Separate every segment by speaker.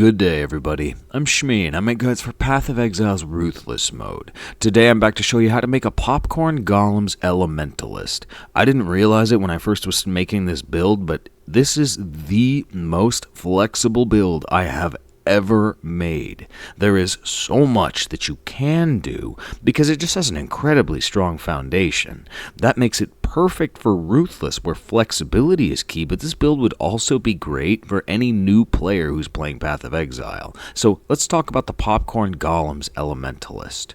Speaker 1: Good day, everybody. I'm Shmi, and I make guides for Path of Exile's Ruthless mode. Today I'm back to show you how to make a popcorn Golems Elementalist. I didn't realize it when I first was making this build, but this is the most flexible build I have ever made. There is so much that you can do because it just has an incredibly strong foundation. That makes it perfect for Ruthless, where flexibility is key, but this build would also be great for any new player who's playing Path of Exile. So let's talk about the popcorn Golems Elementalist.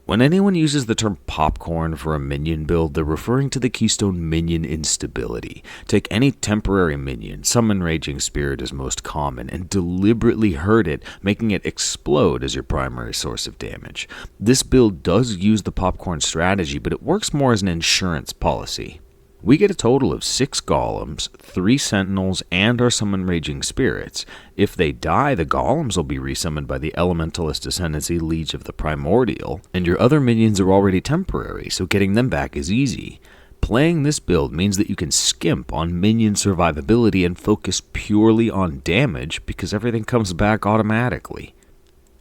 Speaker 1: When anyone uses the term popcorn for a minion build, they're referring to the keystone minion instability. Take any temporary minion, summon Raging Spirit is most common, and deliberately hurt it, making it explode as your primary source of damage. This build does use the popcorn strategy, but it works more as an insurance policy. We get a total of 6 golems, 3 sentinels, and our summon Raging Spirits. If they die, the golems will be resummoned by the Elementalist Ascendancy Liege of the Primordial, and your other minions are already temporary, so getting them back is easy. Playing this build means that you can skimp on minion survivability and focus purely on damage because everything comes back automatically.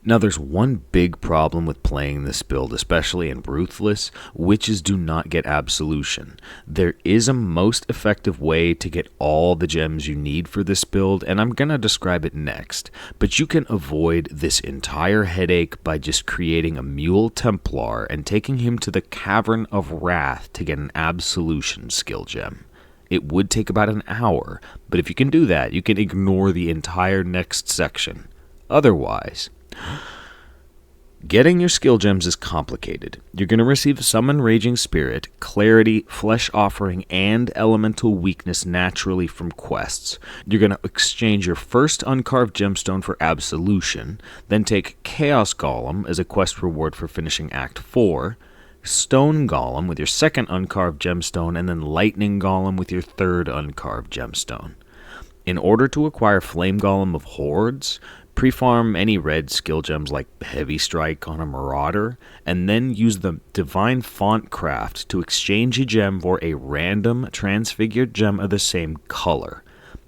Speaker 1: Now there's one big problem with playing this build, especially in Ruthless. Witches do not get Absolution. There is a most effective way to get all the gems you need for this build, and I'm going to describe it next. But you can avoid this entire headache by just creating a Mule Templar and taking him to the Cavern of Wrath to get an Absolution skill gem. It would take about an hour, but if you can do that, you can ignore the entire next section. Otherwise, getting your skill gems is complicated. You're going to receive Summon Raging Spirit, Clarity, Flesh Offering, and Elemental Weakness naturally from quests. You're going to exchange your first Uncarved Gemstone for Absolution, then take Chaos Golem as a quest reward for finishing Act 4, Stone Golem with your second Uncarved Gemstone, and then Lightning Golem with your third Uncarved Gemstone. In order to acquire Flame Golem of Hordes, pre-farm any red skill gems like Heavy Strike on a Marauder, and then use the Divine Font Craft to exchange a gem for a random transfigured gem of the same color.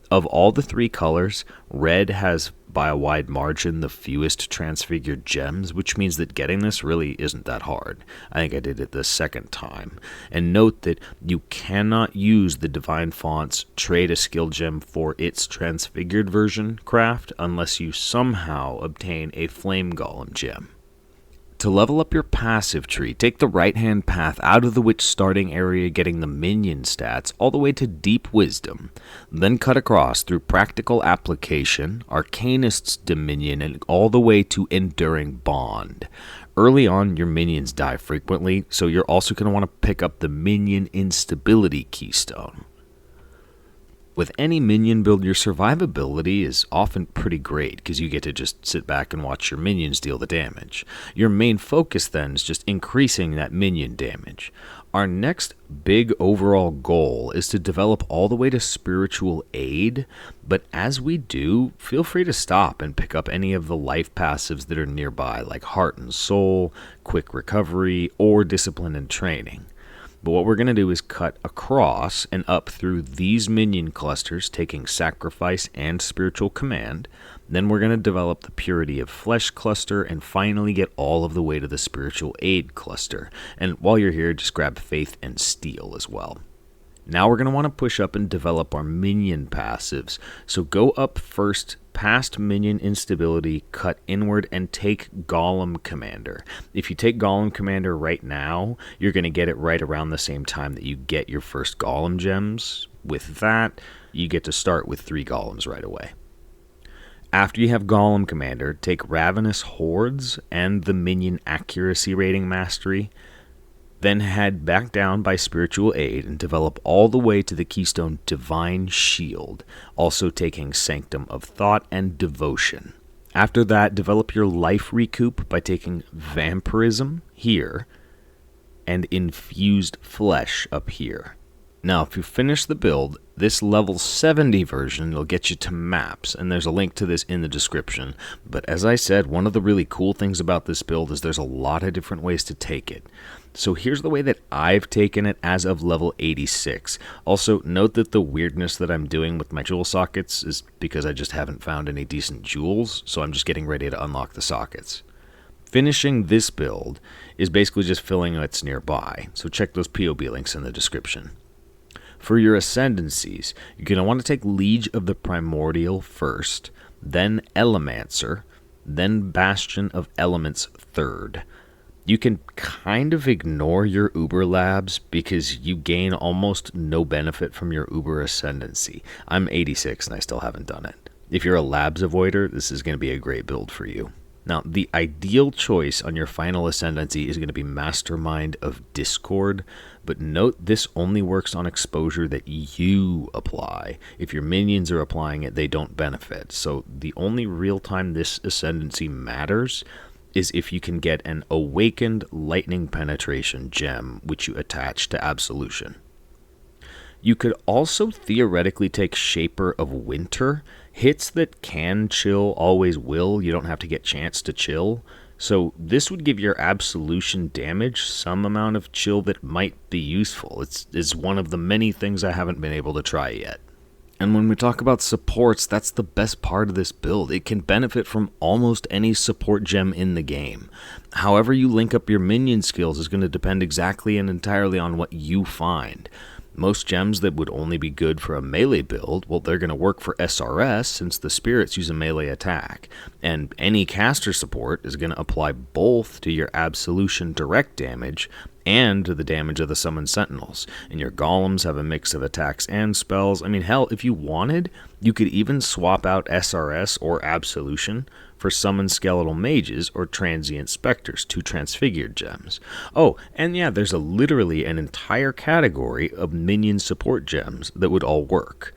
Speaker 1: Of all the 3 colors, red has by a wide margin the fewest transfigured gems, which means that getting this really isn't that hard. I think I did it the second time. And note that you cannot use the Divine Font's trade a skill gem for its transfigured version craft unless you somehow obtain a Flame Golem gem. To level up your passive tree, take the right-hand path out of the witch starting area getting the minion stats all the way to Deep Wisdom, then cut across through Practical Application, Arcanist's Dominion, and all the way to Enduring Bond. Early on, your minions die frequently, so you're also going to want to pick up the Minion Instability Keystone. With any minion build, your survivability is often pretty great because you get to just sit back and watch your minions deal the damage. Your main focus then is just increasing that minion damage. Our next big overall goal is to develop all the way to Spiritual Aid, but as we do, feel free to stop and pick up any of the life passives that are nearby, like Heart and Soul, Quick Recovery, or Discipline and Training. But what we're going to do is cut across and up through these minion clusters, taking Sacrifice and Spiritual Command. Then we're going to develop the Purity of Flesh cluster and finally get all of the way to the Spiritual Aid cluster. And while you're here, just grab Faith and Steel as well. Now we're going to want to push up and develop our minion passives. So go up first, past minion instability, cut inward, and take Golem Commander. If you take Golem Commander right now, you're going to get it right around the same time that you get your first Golem gems. With that, you get to start with 3 Golems right away. After you have Golem Commander, take Ravenous Hordes and the Minion Accuracy Rating Mastery. Then head back down by Spiritual Aid and develop all the way to the keystone Divine Shield, also taking Sanctum of Thought and Devotion. After that, develop your Life Recoup by taking Vampirism here and Infused Flesh up here. Now, if you finish the build, this level 70 version will get you to maps, and there's a link to this in the description. But as I said, one of the really cool things about this build is there's a lot of different ways to take it. So here's the way that I've taken it as of level 86. Also, note that the weirdness that I'm doing with my jewel sockets is because I just haven't found any decent jewels, so I'm just getting ready to unlock the sockets. Finishing this build is basically just filling what's nearby, so check those POB links in the description. For your Ascendancies, you're going to want to take Liege of the Primordial first, then Elemancer, then Bastion of Elements third. You can kind of ignore your Uber Labs because you gain almost no benefit from your Uber Ascendancy. I'm 86 and I still haven't done it. If you're a Labs avoider, this is going to be a great build for you. Now, the ideal choice on your final Ascendancy is going to be Mastermind of Discord, but note this only works on exposure that you apply. If your minions are applying it, they don't benefit. So the only real time this Ascendancy matters is if you can get an Awakened Lightning Penetration gem, which you attach to Absolution. You could also theoretically take Shaper of Winter. Hits that can chill always will. You don't have to get chance to chill. So this would give your Absolution damage some amount of chill that might be useful. It's one of the many things I haven't been able to try yet. And when we talk about supports, that's the best part of this build. It can benefit from almost any support gem in the game. However you link up your minion skills is going to depend exactly and entirely on what you find. Most gems that would only be good for a melee build, well, they're going to work for SRS since the spirits use a melee attack. And any caster support is going to apply both to your Absolution direct damage and to the damage of the summoned sentinels. And your golems have a mix of attacks and spells. I mean, hell, if you wanted, you could even swap out SRS or Absolution for summoned skeletal mages or transient specters, 2 transfigured gems. Oh, and yeah, there's literally an entire category of minion support gems that would all work.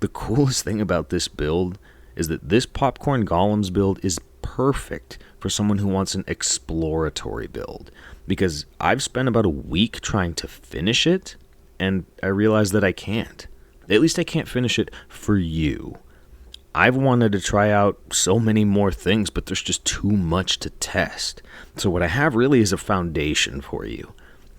Speaker 1: The coolest thing about this build is that this Popcorn Golems build is perfect for someone who wants an exploratory build, because I've spent about a week trying to finish it, and I realized that I can't. At least I can't finish it for you. I've wanted to try out so many more things, but there's just too much to test. So what I have really is a foundation for you.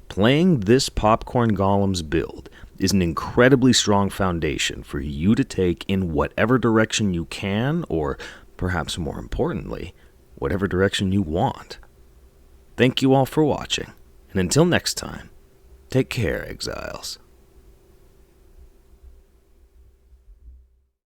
Speaker 1: Playing this Popcorn Golems build is an incredibly strong foundation for you to take in whatever direction you can, or perhaps more importantly, whatever direction you want. Thank you all for watching, and until next time, take care, Exiles.